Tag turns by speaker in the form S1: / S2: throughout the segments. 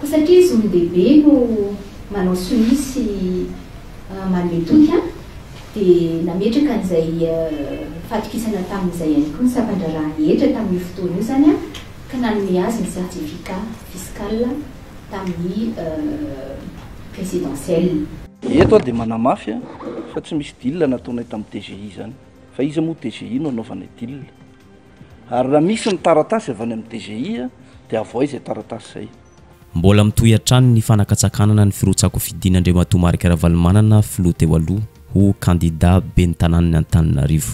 S1: satria izy olon-dehibe no manao sonisy manome toky dia nametraka an'izay fatokisana tamin'izay ihany koa ny sampandrarahana hetra tamin'ny fotoana io zany ka nanome azy ny certificat fiscal tamin'ny présidentielle.
S2: Eto dia manamafy fa tsy misy dil nataonay tamin'ny TGI zany fa izy moa TGI no anaovanay dil ary raha misy ny taratasy avy any amin'ny TGI dia avoa izay taratasy zay.
S3: Mbola mitohy hatrany ny fanakatsakanana ny firotsako fidin'Andriamatoa Marika Ravalomanana filoha teo aloha ho candidat ben'ny tanànany Antananarivo.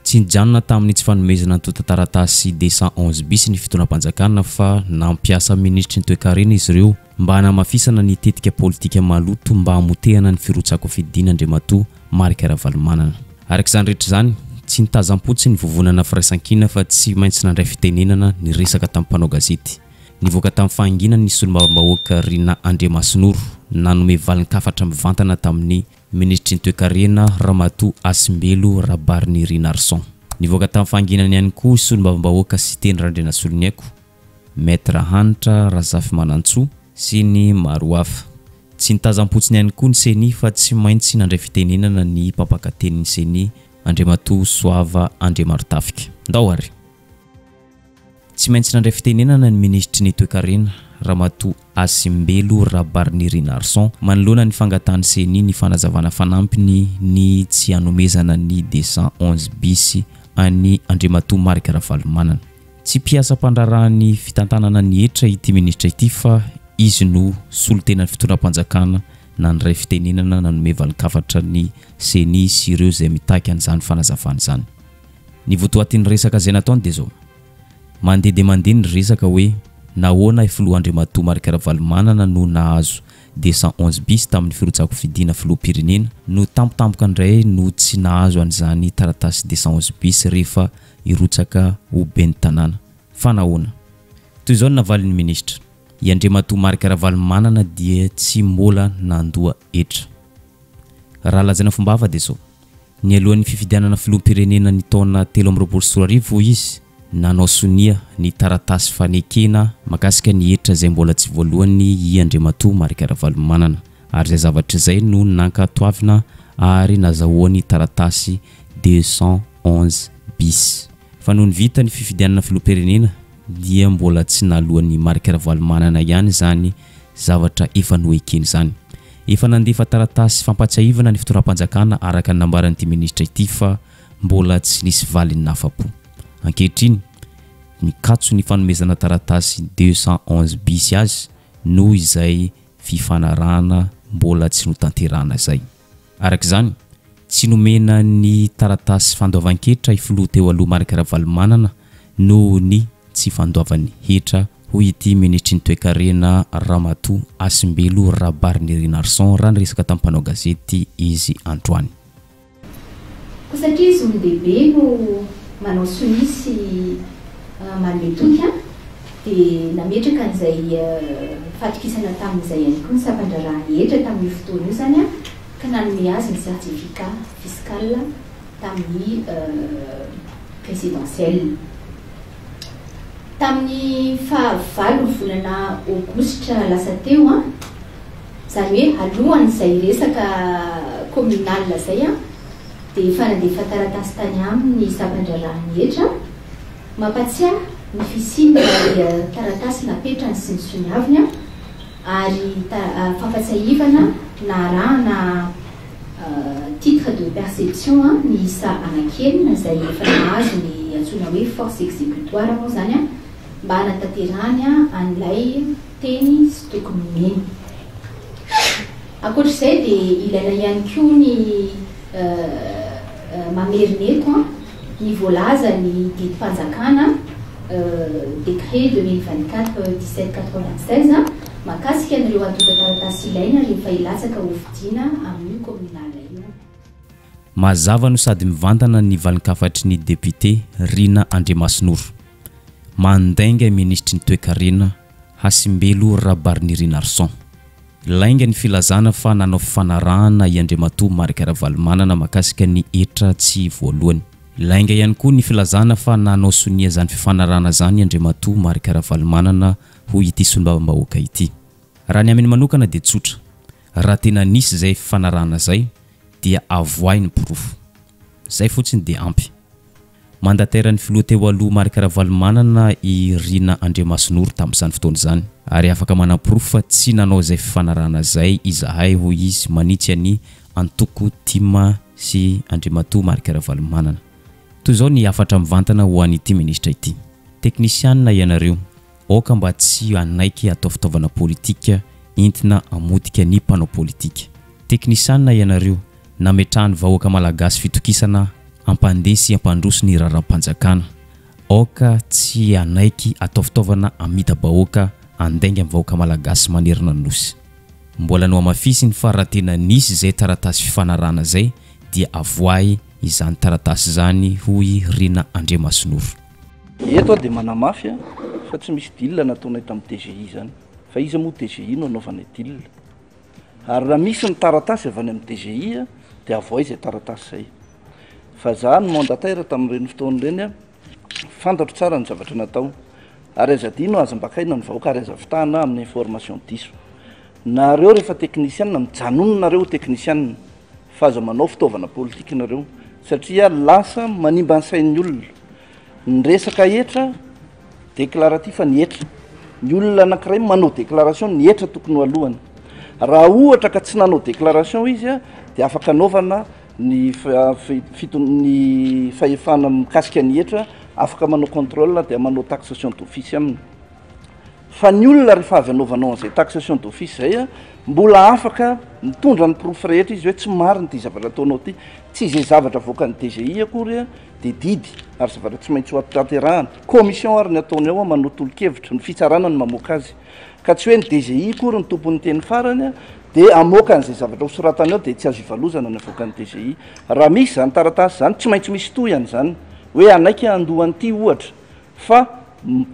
S3: Tsy nijanona tamin'ny tsy fanomezana ny tota taratasy 211 bis ny fitonam-panjakana fa nampiasa ministry ny toe-karena izy ireo mba hanamafisana ny tetika politika maloto mba hamotehana ny firotsako fidin'Andriamatoa Marika Ravalomanana. Arak'izany rehetra zany tsy nitazam-potsy ny vovonana firaisan-kina fa tsy maintsy nandray fitenenana ny resaka tamin'ny mpanao gazety. Nivoaka tamin'ny fahanginana ny solombavambahoaka Rina Andriamasinoro nanome valin-kafatra mivantana tamin'ny ministry ny toe-karena Ramatoa Asimbelo Rabarni Rinarson. Nivoaka tamin'ny fahanginana ihany koa solombavambahoaka Siteny Randrenasoloniaiko, Maître Hanitra Razafy Manantsoa sy ny maro hafa. Tsy nitazam-potsiny ihany koa ny seni fa tsy maintsy nandray fitenenana ny mpampakatenin'ny seni Andriamatoa Soava Andriamarotafika. Ndao ary tsy maintsy nandray fitenenana ny ministry ny toe-karena Ramatoa Asimbelo Rabarni Rinarson manoloana ny fangatahany seni ny fanazavana fanampiny ny tsy hanomezana ny 211 bis any Andriamatoa Marika Ravalomanana. Tsy mpiasa mpandrarahany fitantanana ny hetra ity ministra ity fa izy no solotenan'ny fitonam-panjakana nandray fitenenana nanome valin-kafatra ny seni sy ireo izay mitaky an'izany fanazavana izany. Ny votoatin'ny resaka izay nataony dia zao: mandeha dia mandeha ny resaka hoe nahoana filoha Andriamatoa Marika Ravalomanana no nahazo 211 bis tamin'ny firotsako fidina filoham-pirenena no tampotampoka indray no tsy nahazo an'izany taratasy 211 bis rehefa irotsaka ho ben'ny tanàna. Fa nahoana? Toy izao ny navalin'ny ministra: i Andriamatoa Marika Ravalomanana dia tsy mbola nandoa hetra. Raha lazaina fomba hafa dia zao: ny alohan'ny fifidianana filoham-pirenena ny taona 2024 izy nanao sonia ny taratasy fanekena makasika ny hetra izay mbola tsy voalohany i Andriamatoa Marika Ravalomanana, ary izay zavatra izay no nankatoavina ary nazahoany taratasy 211 bis. Fa noho ny vita ny fifidianana filoham-pirenena dia mbola tsy nalohan'ny Marika Ravalomanana ihany zany zavatra efa noekeny zany. Efa nandefa taratasy fampatsiahivana ny fitoram-panjakana araka ny nambaran'ity ministra ity fa mbola tsy nisy valiny nafapo. Ankehitriny mikatso ny fanomezana taratasy 211 bis azy noho izay fifanarahana mbola tsy notanterahana zay. Arak'izany tsy nomena ny taratasy fandoavan-ketra ifiloha teo aloha Marika Ravalomanana noho ny tsy fandoavany hetra hoy ity ministry ny toe-karena Ramatoa Asimbelo Rabarni Rinarson raha niresaka tamin'ny mpanao gazety izy androany.
S1: Satria izy olon-dehibe no manao sonisy manome toky dia nametraka an'izay fatokisana tamin'izay ihany koa ny sampandrarahana hetra tamin'ny fotoana io zany ka nanome azy ny certificat fiscal tamin'ny présidentielle. Tamin'ny fahavalo volana Aogositra lasa teo zany hoe alohan'izay resaka communal zay dia efa nandefa taratasy tany amin'ny sampandrarahana hetra mampatsiahy ny fisiny taratasy napetrany sy ny soniaviny ary fampatsiahivana na arahana titre de perception ny isa anakenina izay efa nahazo ny antsoina hoe force exécutoire moa zany mba hanatanterahany an'ilay teny sy tokony nomeny. Ankoatr'izay dia ilaina ihany koa ny mamerineto ny voalaza ny didim-panjakana décret 2024-1796 makasika an'ireo antota taratasy ilaina rehefa ilatsaka ho fidiana amin'ny communal io.
S3: Mazava no sady mivantana ny valin-kafatry ny député Rina Andriamasinoro mandainga ministry ny toe-karena Asimbelo Rabarni Rinarson. Lainga ny filazana fa nanao fifanarahana i Andriamatoa Marika Ravalomanana makasika ny hetra tsy voalohany. Lainga ihany koa ny filazana fa nanao sonia zany fifanarahana zany Andriamatoa Marika Ravalomanana hoy ity solombavambahoaka ity. raha ny amin'ny manokana dia tsotra raha tena nisy izay fanarahana zay dia avoay ny porofo zay fotsiny dia ampy mandateran'ny filoha teo aloha Marc Ravalomanana i Rina Andriamasinoro tamin'izany fotoana izany ary afaka manam-porofo fa tsy nanao izay fanarahana zay izahay hoy izy manitsy ny antoko Tima sy Andriamatoa Marc Ravalomanana. Toy izao ny afatra mivantana ho an'ity ministra ity. Teknisianina ianareo, oka mba tsy anaiky atao fitaovana politika entina amodika ny mpanao politika. Teknisianina ianareo, nametrahany vahoaka malagasy fitokisana ampandesy ampandroso ny raram-panjakana. Oka tsy anaiky atao fitaovana amita-bahoaka andainga amin'ny vahoaka malagasy manerana ny nosy. Mbola no amafisiny fa raha tena nisy izay taratasy fifanarahana zay dia avoay izany taratasy zany hoy Rina Andriamasinoro.
S2: Eto dia manamafy fa tsy misy dil nataonay tamin'ny TGI zany fa izy moa TGI no anaovanay dil ary raha misy ny taratasy avy any amin'ny TGI dia avoay izay taratasy zay fa za ny mandataire tamin'ireny fotoan'ireny fantatro tsara ny zavatra natao ary azadino azam-bakaina ny vahoaka ary azavitahana amin'ny information diso nareo rehefa teknisianina mijanononareo teknisianina fa aza manao fitaovana politika nareo satria lasa manimba ny sain'ny olona ny resaka etra déclaratif ny etra ny olona anankiray manao déclaration ny etra tokony alohany raha ohatra ka tsy nanao déclaration izy dia afaka anaovana ny fahefana mikasika ny etra afaka manao contrôle dia manao taxation d'office aminy fa ny olona rehefa avy anaovanao an'izay taxation d'office zay mbola afaka mitondra ny porofo rehetra izy hoe tsy mariny ty zavatra ataonao ty tsy izay zavatra voaka ny TGI akory dia didy ary zavatra tsy maintsy ho atanterahana commission ary ny ataony ao manao tolo-kevitra ny fitsarana ny mamoaka azy ka tsy hoe ny DGI kory ny tompon'ny teny farany dia amoaka an'izay zavatra hosoratany ao dia tsy azo ivalozana ny avoaka ny TGI raha misy zany taratasy zany tsy maintsy misy toyany zany hoe anaiky andohan'ity ohatra fa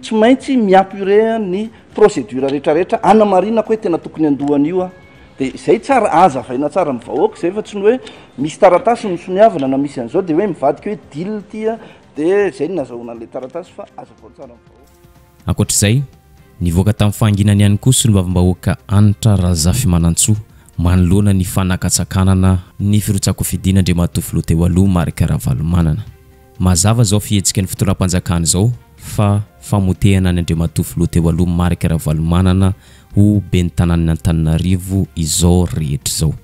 S2: tsy maintsy miapure ny procédure rehetrarehetra anamarinako hoe tena tokony andohany io dia zay tsara azavaina tsara mivahoaka zay fa tsy ny hoe misy taratasy misoniavana na misy an'izao dia hoe mivadika hoe dil tya dia zay ny nazahoana an'ilay taratasy fa azavao tsara mivahoaka.
S3: Ankoatr'izay nivoaka tamin'ny fahanginany ihany koa solombavam-bahoaka Anitra Razafimanantsoa manoloana ny fanakatsakanana ny firotsako-fidiana Andriamatoa filoha teo aloha Marc Ravalomanana. Mazava zao fihetsika ny fitoram-panjakana zao fa famotehana ny Andriamatoa filoha teo aloha Marc Ravalomanana ho ben'ny tanàn'ny Antananarivo izao rehetra zao.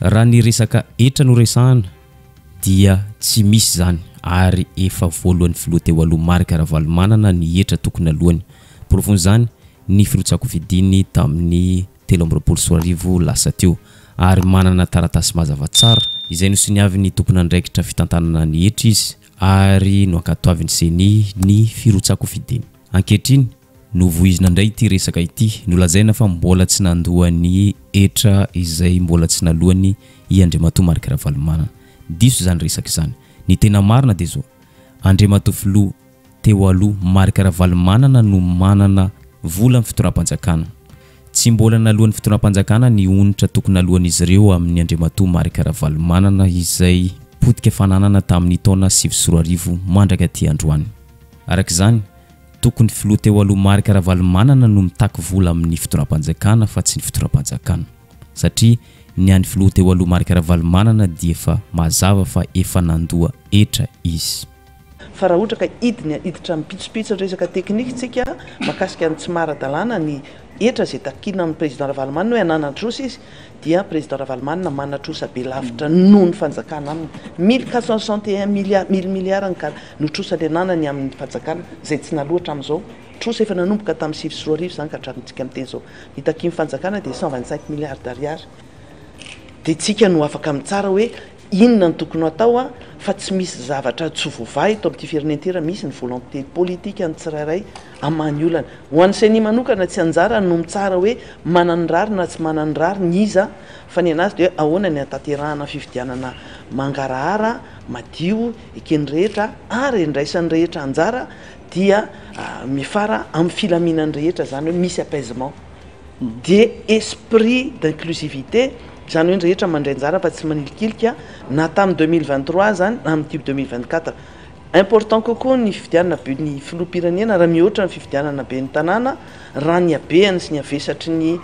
S3: Raha ny resaka etra no resahana dia tsy misy zany ary efa voalohan'ny filoha teo aloha Marc Ravalomanana ny etra tokony alohany. Profon'izany ny firotsako-fidiny tamin'ny 13 lasa teo ary manana taratasy mazava tsara izay nosoniavy ny tompona andraikitra fitantanana ny etra izy ary no ankatoaviny seny ny firotsako-fidiny. Ankehitriny no voizina indray ity resaka ity nolazaina fa mbola tsy nandohany etra izay mbola tsy nalohany i Andriamatoa Marc Ravalomanana. Diso zany resaka izany. Ny tena marina dia zao Andriamatoa filoha teo aloha Marc Ravalomanana no manana vola amin'ny fitoram-panjakana. Tsy mbola nalohan'ny fitoram-panjakana ny onitra tokony alohan'izy ireo amin'ny Andriamatoa Marc Ravalomanana izay potika fananana tamin'ny taona 2024 mandraka ty androany. Arak'izany tokony filoha teo aloha Marc Ravalomanana no mitaky vola amin'ny fitoram-panjakana fa tsy ny fitoram-panjakana satria ny an'ny filoha teo aloha Marc Ravalomanana dia efa mazava fa efa nandoa etra izy.
S4: Fa raha ohatra ka iditra mipitsopitso resaka teknika tsika makasika ny tsy mara-dalàna ny etra zay takina amin'ny président Ravalomanana hoe ananatrosa izy dia président Ravalomanana manatrosa be lavitra noho ny fanjakana aminy 1461 milliard no trosa le nanany amin'ny fanjakana zay tsy naloatra amin'izao trosa efa nanomboka tamin'ny 2024 zany ka hatramintsika amin'ny teny zao ny takimy fanjakana dia 125 milliards d'ariary dia tsika no afaka mitsara hoe inona ny tokony atao fa tsy misy zavatra tsy vovahy to amin'ity firenentera misy ny volonté politique ny tsirairay amany olana ho an'ny sainy manokana tsy anjara no mitsara hoe manany rary na tsy manany rary ny iza fa ny anazy dia ahoana ny ataterahana fifidianana mangarahara madio ekeny rehetra ary ndraisan'ny rehetra anjara dia mifara amin'ny filaminany rehetra zany hoe misy apaisement dia esprit d'inclusivité zany hoe rehetra mandray anjara fa tsy manilikilika na tamin'ny 2023 zany na amin'ny 2024 important kokoa ny fifidianana be ny filoha-pirenena raha mihoatra ny fifidianana be ny tanàna raha ny abeany sy ny avesatry ny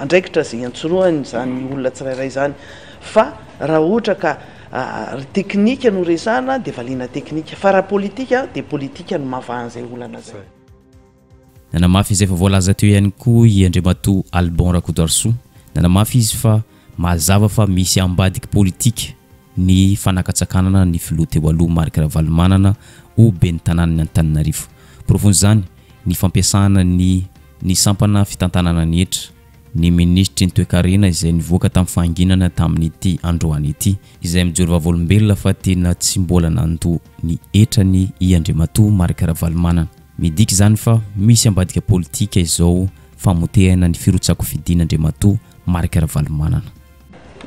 S4: andraikitra zay antsoroany zany olona tsirairay zany fa raha ohatra ka teknika no resana de valiana teknika fa raha politika de politika no mavahan'izay olana zay.
S3: Nanamafy izay fa voalaza teo ihany koa i Andriamatoa Alban Rakotoarsoa nanamafy izy fa mazava fa misy ambadiky politika ny fanakatsakanana ny filoha teo aloha Marc Ravalomanana ho ben'ny tanàna Antananarivo. Profon'izany ny fampiasana ny sampana fitantanana ny hetra ny ministre ny toe-karena izay nivoaka tamin'ny fahanginana tamin'ity androany ity izay mijoro vavolombelona fa tena tsy mbola nanto ny hetrany i Andriamatoa Marc Ravalomanana. Midiky zany fa misy ambadika politika izao famotehana ny firotsako fidiana Andriamatoa Marc Ravalomanana.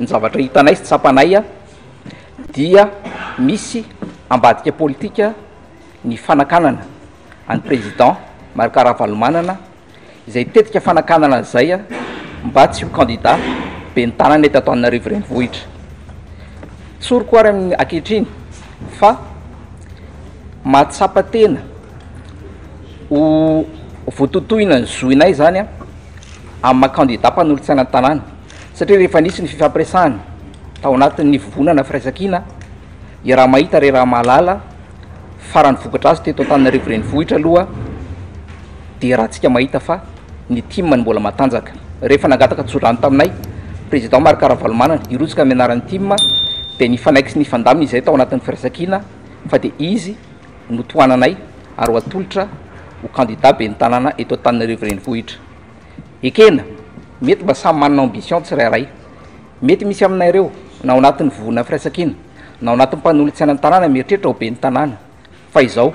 S5: Ny zavatra hitanay sy tsapanay dia misy ambadika politika ny fanakanana any président Marc Ravalomanana izay tetika fanakanana zay mba tsy ho candidat ben'ny tanàna eto Antananarivo renivohitra. Tsoroko ary amin'ny ankehitriny fa mahatsapa tena ho voatotohina ny zoinay zany amin'ny maha-candidat mpanolotsaina ny tanàna satria rehefa nisy ny fifampiresahana tao anatin'ny vovonana firaisan-kina i raha mahita re raha mahalala farany vokatra azy teto Antananarivo renivohitra aloha dia raha tsika mahita fa ny timma ny mbola matanjaka. Rehefa nangataka tsorany taminay président Marc Ravalomanana irotsaka amin'ny anaran'ny timma dia nifanaiky sy nifandamina izay tao anatin'ny firaisan-kina fa dia izy no toananay ary ho atolotra ho candidat ben'ny tanàna eto Antananarivo renivohitra. Ekena mety mba samy manana ambition tsirairay, mety misy aminareo na ao anatin'ny vovona firaisan-kina na ao anatin'ny mpanolotsaina ny tanàna mieritreritra ho ben'ny tanàna fa izao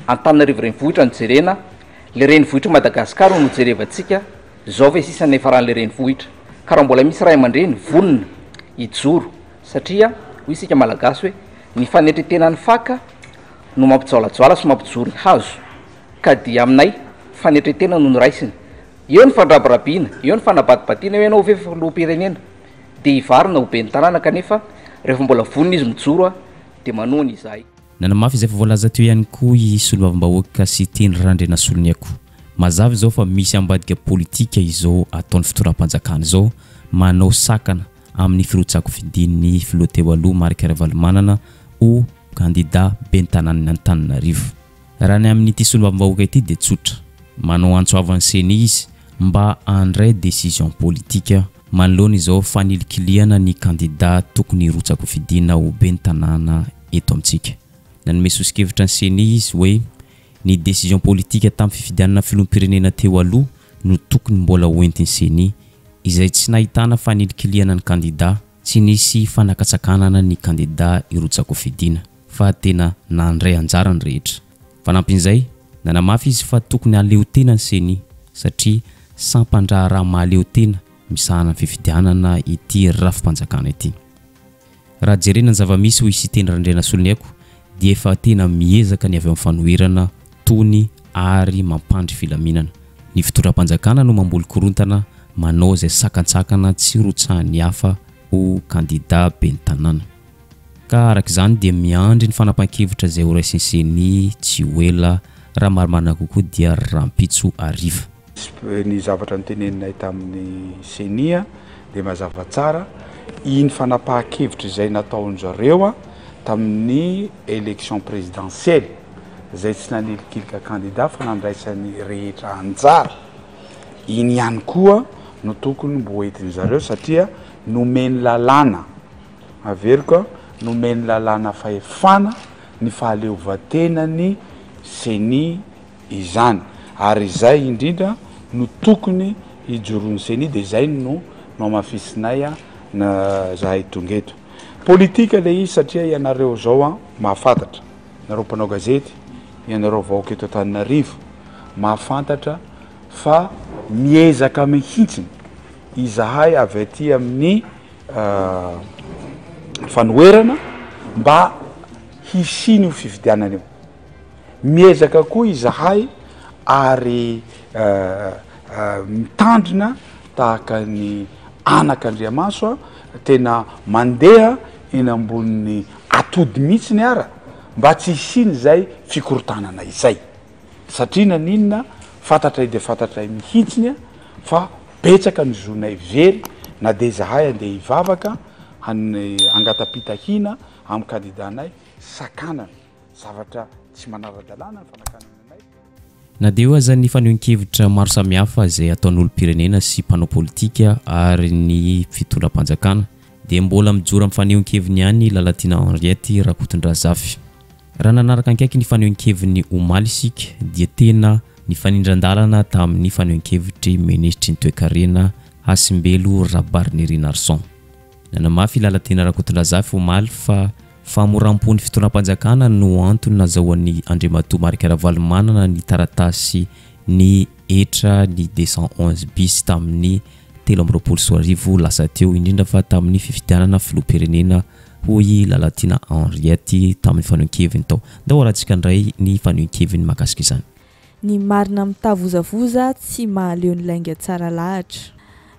S5: Antananarivo renivohitra no jerena le renivohitra Madagasikara no jerevantsika zao ve sisany efaran'le renivohitra ka raha mbola misy ray aman-dreny vonona ijoro satria hoy isika malagasy hoe ny fanetretena ny faka no mampijaolajoala sy mampijoro ny hazo ka dia aminay fanetretena no noraisiny. Eo ny fandrabirabiana, eo ny fanabadibadiana hoe ianao ve filoha-pirenena dia hivarina ho ben'ny tanàna kanefa rehefa mbola vonona izy mijoro dia manohana izahay.
S3: Nanamafy izay fa voalaza teo ihany koa i solombavam-bahoaka sy teny randrena soloniako. Mazava izao fa misy ambadika politika izao ataon'ny fitoram-panjakana izao manao sakana amin'ny firotsako fidin'ny filoha teo aloha Marc Ravalomanana ho candidat ben'ny tanàna Antananarivo. Raha ny amin'ity solombavam-bahoaka ity dia tsotra manao antsoavany seny izy mba handray décision politika manoloana izao fanilikiliana ny candidat tokony hirotsako fidina ho ben'ny tanàna eto amintsika. Nanome sosikevitra ny seny izy hoe ny décision politika tamin'ny fifidianana filoham-pirenena teo aloha no tokony mbola hoentiny seny izay tsy nahitana fanilikiliana ny candidat tsy nisy fanakatsakanana ny candidat hirotsako fidina fa tena nandray anjara ny rehetra. Fanampin'izay nanamafy izy fa tokony aleo tena ny seny satria sampandraha raha mahaleo tena misahana ny fifidianana ity rafim-panjakana ity. Raha jerena ny zava-misy ho isy teny randrena soloniako dia efa tena miezaka ny avy amin'ny fanoherana tony ary mampandry filaminana. Ny fitoram-panjakana no mamboly korontana manao izay sakantsakana tsy rotsahan'ny hafa ho candidat ben'ny tanàna. Ka araka izany dia miandry ny fanapahan-kevitra izay ho raisinseny tsy ho ela raha marimarina kokoa dia rampitso ariva.
S6: Ny zavatra nyteneninay tamin'ny senia dia mazava tsara iny fanapahan-kevitra izay nataon'zareo tamin'ny élection présidentielle izay tsy nanelikilika candidat fa nandraisany rehetra anjara. Iny ihany koa no tokony mbo hoentin'ny zareo satria nomeny lalàna averiko nomeny lalàna fahefana ny fahaleovantenany seny izany ary izay indrindra no tokony hijoroany seny dia izay no mamafisinay na zahay tonga eto. Politika le izy satria ianareo zao mahafantatra, ianareo mpanao gazety, ianareo vahoaka eto Antananarivo mahafantatra fa miezaka mihitsiny izahay avy aty amin'ny fanoherana mba hisiny ho fifidianana io. Miezaka koa izahay ary mitandrina tahaka ny anak'Andriamaso tena mandeha eny ambonin'ny atody mihitsy ny ara mba tsy isiny zay fikorotanana izay satria naninona fantatray de fantatray mihitsiny a fa betsaka ny zonay very na de zahay andeha hivavaka angatapitahina amin'ny candidanay sakanana zavatra tsy manara-dalàna ny fanakanana anay
S3: na de eo aza ny fanehoan-kevitra maro samihafa zay ataon'olo-pirenena sy mpanao politika ary ny fitondram-panjakana dia mbola mijoro amin'ny fanehoan-keviny ihany Lalatina Henriette Rakotondrazafy. Raha nanaraka ankaiky ny fanehoan-kevin'ny omaly isika dia tena ny fanindran-dalana tamin'ny fanehoan-kevitry ministry ny toe-karena Hasimbelo Rabarnery Narson. Nanamafy Lalatina Rakotondrazafy omaly fa famoram-pony fitondram-panjakana no antony nazahoan'ny Andriamatoa Marc Ravalomanana ny taratasy ny etra ny 211 bis tamin'ny 2024 lasa teo indrindra fa tamin'ny fifidianana filoham-pirenena hoy Lalatina Henriette tamin'ny fanehoan-keviny tao. Ndao arahantsika indray ny fanehoan-keviny mahakasika izany.
S7: Ny marina mitavozavoza tsy mahaleo ny lainga tsara lahatra.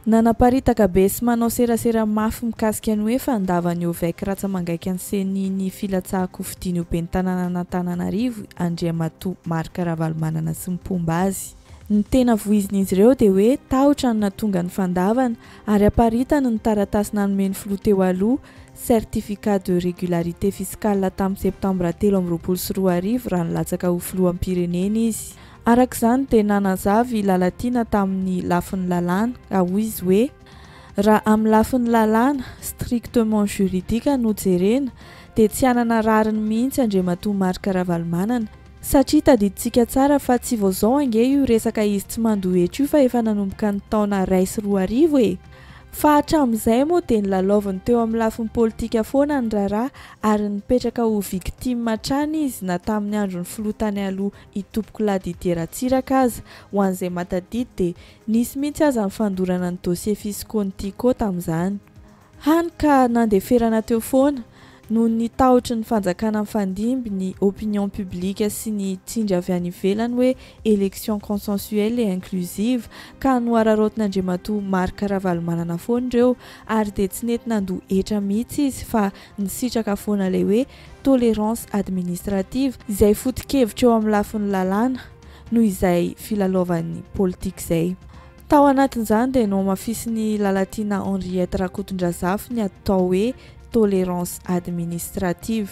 S7: Nanaparitaka be sy manao serasera mafy mikasika ny hoe fandavany eo vaika ratsa mangaiky anseny ny filatsahako fidiny eo ben'ny tanàna n'Antananarivo Andriamatoa Marc Ravalomanana sy mipomba azy. Ny tena voizin'izy ireo dia hoe tahotra ny natonga ny fandavana ary aparitany ny taratasy nanomeny filoha teo aloha certificat de régularité fiscale tamin'ny septambra 2024 raha nilatsaka ho filoham-pirenena izy. Arak'izany dia nanazavy Lalatina tamin'ny lafin'ny lalàna ka hoy izy hoe raha amin'ny lafin'ny lalàna strictement juridique no jerena dia tsy anana rariny mihitsy Andriamatoa Marc Ravalomanana satria tadiditsika tsara fa tsy voazao ange io resaka izy tsy mandohetra io fa efa nanomboka ny taona 2024 e. Fa hatramin'izay moa dia nylalaovany teo amin'ny lafiny politika foana ny raharaha ary nipetraka ho victime hatrany izy na tamin'ny andron'ny filoha tany aloha itopoko Ladidier Ratsiraka aza ho an'izay matadidy dia nisy mihitsy aza ny fandorana ny dossier fiscontico tamin'izany. Hany ka nandeferana teo foana noho ny tahotry ny fanjakana mifandimby ny opinion publique sy ny tsindry avy any ivelany hoe élection consensuelle et inclusive ka noararotiny Marc Ravalomanana foana ireo ary dia tsy nety nandoa etra mihitsy izy fa nisitraka foana ilay hoe tolérance administrative izay foto-kevitra eo amin'ny lafin'ny lalàna noho izay filalaovan'ny politika izay. Tao anatin'izany dia no mafisiny Lalatina Henriette Rakotondrazafy ny atao hoe tolérance administrative.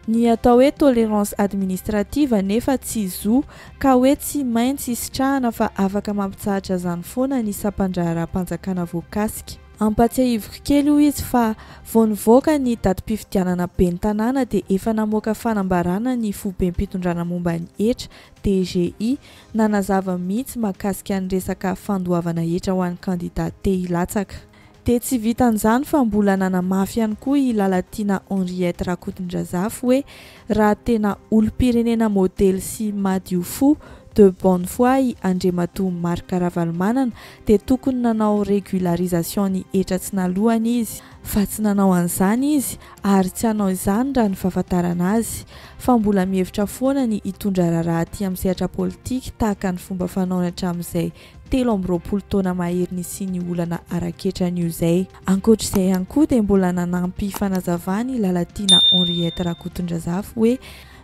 S7: Ny atao hoe tolérance administrative nefa tsy zo ka hoe tsy maintsy isitrahana fa afaka mampitsahatra zany foana ny sampandra-panjakana voakasika. Ampatsiahivoko kely io izy fa vao nivoaka ny datim-pifidianana ben'ny tanàna dia efa namoaka fanambarana ny fobe-mpitondrana momba ny etra DGI nanazava mihitsy mahakasika ny resaka fandoavana etra ho an'ny kandidat te hilatsaka. Dia tsy vitan'izany fa mbola nanamafy ihany koa i Lalatina Henriette Rakotondrazafy hoe raha tena olo-pirenena modèle sy madio fo de bonne foi i Andriamatoa Marc Ravalomanana dia tokony nanao régularisation ny etra tsy nalohany izy fa tsy nanao an'izany izy ary tsy hanao izany raha ny fahafantarana azy fa mbola mihevitra foana ny hitondra raharaha aty amin'ny sehatra politika tahaka ny fomba fanaony hatramin'izay 20 taona maheriny sy ny olana araketrany io izay. Ankoatr'izay ihany koa dia mbola nanampy fanazavany Lalatina Henriette Rakotondrazafy hoe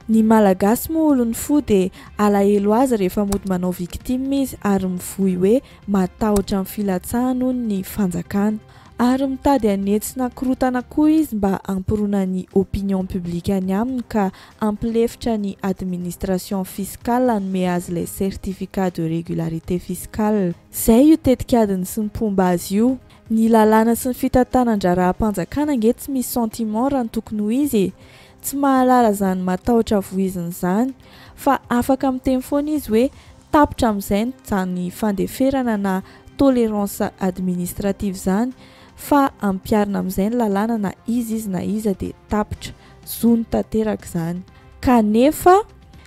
S7: ny malagasy moa olony fo dia alahelo azy rehefa mody manao victime izy ary mivohy hoe matahotra amin'ny filatsahana noho ny fanjakana ary mitady hanetsina korotana koa izy mba ampirona ny opinion publique any aminy ka ampilefitra ny administration fiscale hanome azy ilay certificat de régularité fiscale. Zay io tetikadiny sy mipomba azy io. Ny lalàna sy ny fitatanandraraha-panjakana ange tsy misy sentiment raha ny tokony ho izy tsy mahalala zany matahotra voiziny zany fa afaka miteny foana izy hoe tapitra amin'izay zany fandeferana na tolérance administrative zany fa ampiarina amin'izay ny lalàna na izy na iza dia tapitra zony tanteraka izany. Kanefa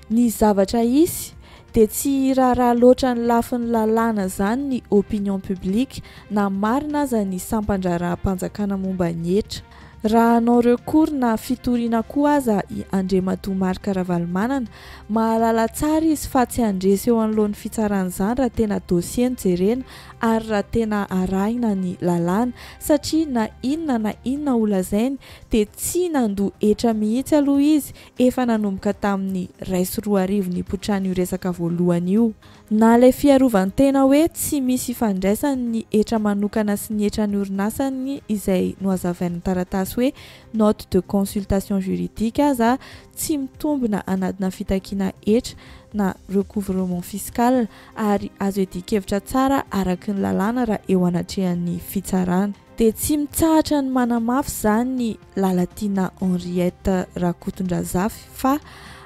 S7: ny zavatra isy dia tsy raharaha loatra ny lafin'ny lalàna zany ny opinion publique na marina aza ny sampandraraha-panjakana momba ny etra. raha anao recours na fitoriana koa aza i Andriamatoa Marc Ravalomanana, mahalala tsara izy fa tsy handresy eo anoloan'ny fitsaran'izany raha tena dossier jerena ary raha tena arahina ny lalàna, satria na inona holazainy dia tsy nandoa etra mihitsy aloha izy, efa nanomboka tamin'ny 2 ny potrany io resaka voalohany io. Na ilay fiarovany tena hoe tsy misy ifandraisany ny etra manokana sy ny etra ny orinasany izay nohazavain'ny taratasy hoe note de consultation juridique aza tsy mitombina anatina fitakiana etra na recouvrement fiscal ary azo edikevitra tsara araky ny lalàna raha eo anatrehan'ny fitsarana. Dia tsy mitsahatra ny manamafy zany ny Lalatina Henriette Rakotondrazafy fa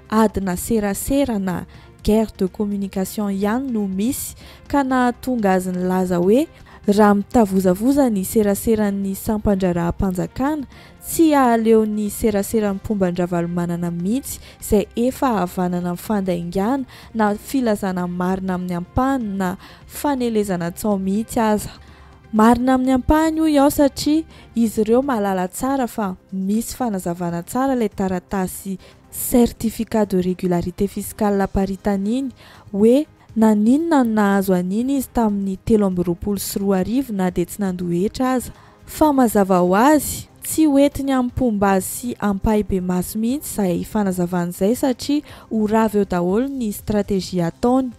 S7: adina serasera na guerre de communication ihany no misy ka nahatonga azy ny laza hoe raha mitavozavoza ny seraseran'ny sampandraraha-panjakana tsy ahaleo ny seraseran'ny Pomban-Ravalomanana mihitsy izay efa havanana mifandaingana na filazana marina amin'ny ampahany na fanelezana tsao mihitsy aza. Marina amin'ny ampahany io iaho satria izy ireo mahalala tsara fa misy fanazavana tsara ilay taratasy certificat de régularité fiscale paritaniny hoe na ninona no nahazo an'iny izy tamin'ny 2024 na dia tsy nandohetra aza, fa mazava ho azy tsy hoentiny amin'ny pomba azy sy ampahibe maso mihitsy izay fanazavan'izay satria ho ravy eo daholo ny stratégie ataony.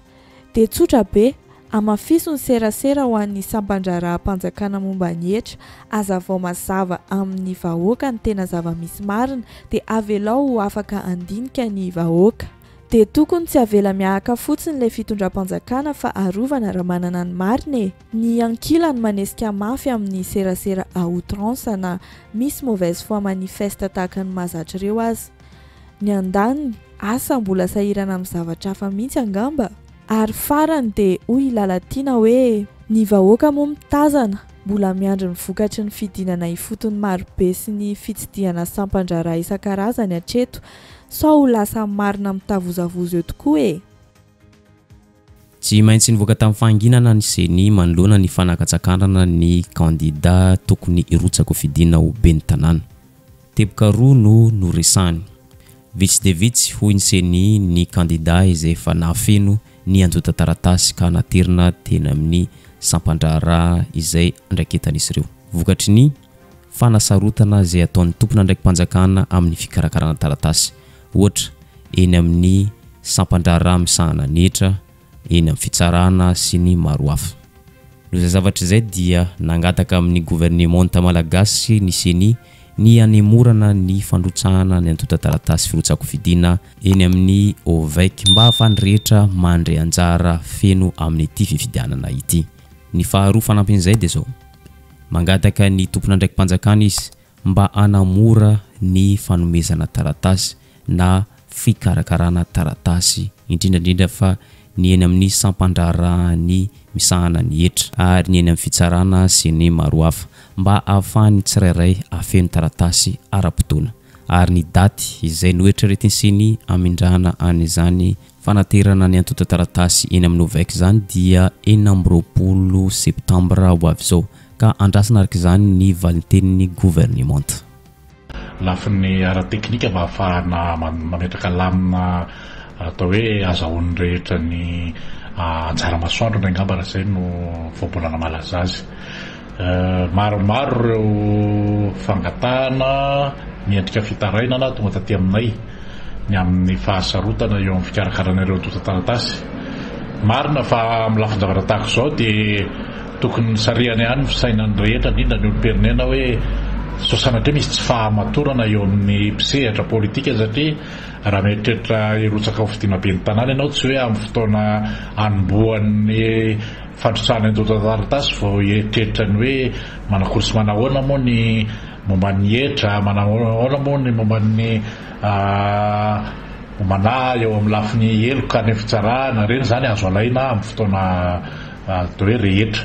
S7: Dia tsotra be amafiso ny serasera ho an'ny sampandraraha-panjakana momba ny etra, aza vao mazava amin'ny vahoaka ny tena zava-misy marina dia avelao ho afaka andinika ny vahoaka. Dia tokony tsy avela miahaka fotsiny ilay fitondram-panjakana fa arovana raha manana ny marina. Ny ankilany manesika mafy amin'ny serasera à outrance na misy mauvaise foi manifeste tahaka ny mahazatra ireo aza. Ny andaniny asa mbola sahirana amin'ny zavatra hafa mihitsy angamba. Ary farany dia hoy Lalatina hoe ny vahoaka moa mitazana mbola miandry ny vokatry ny fidinana ifotony marobe sy ny fitsidihana sampandraraha isan-karazany hatreto, sao ho lasa marina mitavozavozo eo tokoa e.
S3: Tsy maintsy nivoaka tamin'ny fahanginana ny CENI manoloana ny fanakatsakanana ny kandida tokony hirotsaka ho fidina ho ben'ny tanàna. Teboka roa no noresahany. Vitsy dia vitsy hoy ny CENI ny kandida izay efa nahafeno ny anjota taratasy ka naterina teny amin'ny sampandraraha izay andraiketan'izy ireo. Vokatry ny fanasarotana izay ataon'ny tompona ndraiky mpanjakana amin'ny fikarakarana taratasy, ohatra eny amin'ny sampandraraha misahana netra, eny amin'ny fitsarana sy ny maro hafa. Izay zavatra izay dia nangataka amin'ny gouvernemanta malagasy ny CENI ny anemorana ny fandrotsahana ny anjota taratasy firotsako fidina eny amin'ny OVEC mba ahafahan'ny rehetra mandray anjara feno amin'ny ity fifidianana ity. Ny faharoa fanampin'izay dia zao, mangataka ny tompona ndraiky mpanjakana izy mba anamora ny fanomezana taratasy na fikarakarana taratasy indrindrandrindra fa ny eny amin'ny sampandrarahany misahana ny etra ary ny eny amin'ny fitsarana sy ny maro hafa mba ahafahany tsirairay afeno taratasy ara-potoana. Ary ny daty izay noeritreretiny CENI amindrahana an'izany fanaterana ny antota taratasy eny amin'ny OVEC zany dia 20 septambra ho avy izao ka andrasana araka izany ny valitenin'ny gouvernemanta.
S8: Lafin'ny ara-teknika mba ahafahana mametraka lamina atao hoe azahoan'ny rehetra ny anjara masoandro ny angamba raha izay no voambolana malaza azy. Maromaro ireo fangatahana miendrika fitarainana tonga taty aminay ny amin'ny fahasarotana eo amin'ny fikarakarana ireo anjota taratasy. Marina fa amin'ny lafin-javatra tahaka izao dia tokony sarihany ihany fisainan'ny rehetra indrindra ny olomperinena hoe sosanatria misy tsy fahamatorana eo amin'ny mpisehatra politika satria raha mieritreritra hirotsaka ho fidiana ben'ny tanàna ianao tsy hoe amin'ny fotoana anombohan'ny fandrotsahana anjota taratasy vao hieritreritra ny hoe manakory sy manahoana moa ny momba ny etra, manahoana moa ny momba ny mombana eo amin'ny lafiny heloka ny fitsarana reny zany azo alaina amin'ny fotoana atao hoe rehetra.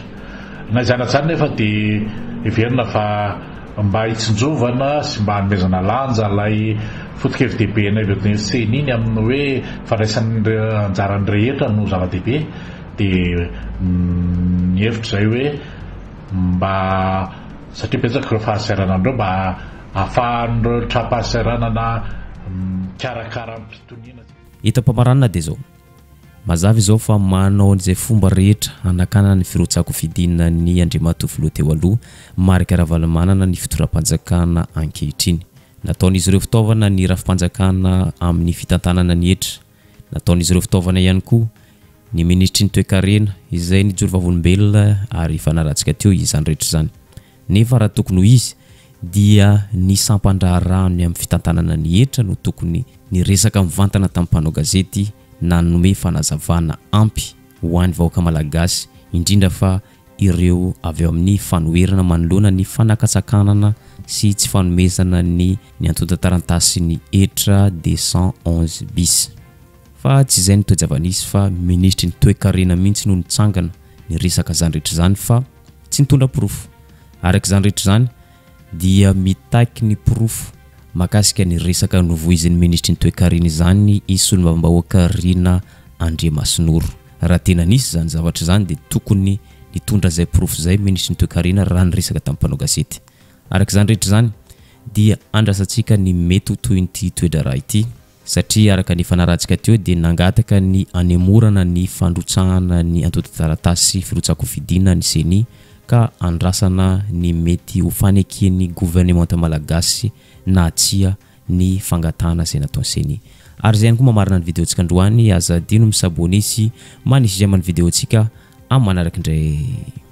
S8: Na izany atsany nefa dia heverina fa mba hitsinjovana sy mba hanomezana lanja ilay foto-kevin-dehibe ny CENI ny amin'ny hoe fandraisan'ny anjaran'ny rehetra no zava-dehibe dia ny hevitra izay hoe mba satria betsaka ireo fahasairana andreo mba ahafahan'ireo trapasaranana karakara mpitoniana.
S3: Hita-pamaranana dia zao mazava izao fa manao an'izay fomba rehetra hanakana ny firotsako fidinina ny Andriamatoa filoha teo aloha Marika Ravalomanana ny fitoram-panjakana ankehitriny. Nataon'izy ireo fitaovana ny rafim-panjakana amin'ny fitantanana ny hetra. Nataon'izy ireo fitaovana ihany koa ny ministry ny toe-karena izay ny joro-vavolombelona ary fanaratsika teo izany rehetra izany. Nefa raha tokony ho izy dia ny sampandraharahany amin'ny fitantanana ny hetra no tokony ny resaka mivantana tamin'ny mpanao gazety nanome fanazavana ampy ho an'ny vahoaka malagasy indrindra fa ireo avy amin'ny fanoherana manoloana ny fanakatsakanana sy tsy fanomezana ny antota-tarantasy ny hetra 211 bis. Fa tsy izay ny toejavanisy fa ministry ny toe-karena mihitsy no nitsangana ny resaka zany rehetra zany fa tsy nitondra porofo. Araka izany rehetra zany dia mitaiky ny porofo makasika ny resaka novoizin'ny ministry ny toe-karena izany isolom-bahoaka Rina Andriamasinoro. Raha tena nisy zany zavatra zany dia tokony nitondra zay porofo zay ministry ny toe-karena raha ny resaka tamin'ny mpanao gazety. Araka izany rehetra zany dia andrasantsika ny mety ho toy ity toedra raha ity satria araka ny fanaratsika teo dia nangataka ny anemorana ny fandrotsahana ny antota-taratasy firotsako fidina ny CENI ka andrasana ny mety ho fanekeny gouvernemanta malagasy na atsia ny fangatana izay nataony CENI. Ary izay ihany koa mamarina ny videontsika androany aza dino misabony sy manisy izay amin'ny videontsika amin'ny manaraka indray.